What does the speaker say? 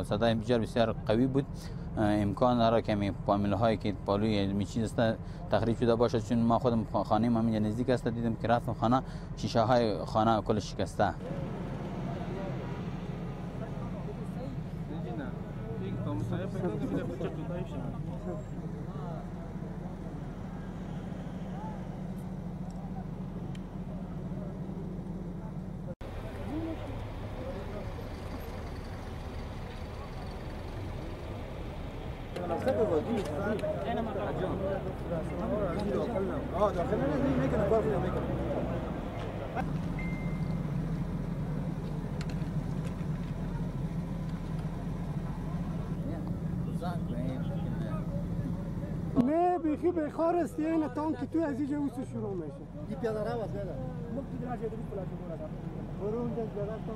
صدای انفجار بسیار قوی بود. امکان داره که می فامیل هایی که پالوی علمی چیز است تخریب شده باشد، چون ما خودم خانه ما اینجا نزدیک است، دیدم که رفتم خانه شیشه های خانه کل شکسته. نه بیخی بخار است، این تانک توی از اینجا اوسو شروع میشه. این پیاده رو از برو اونجا جلسه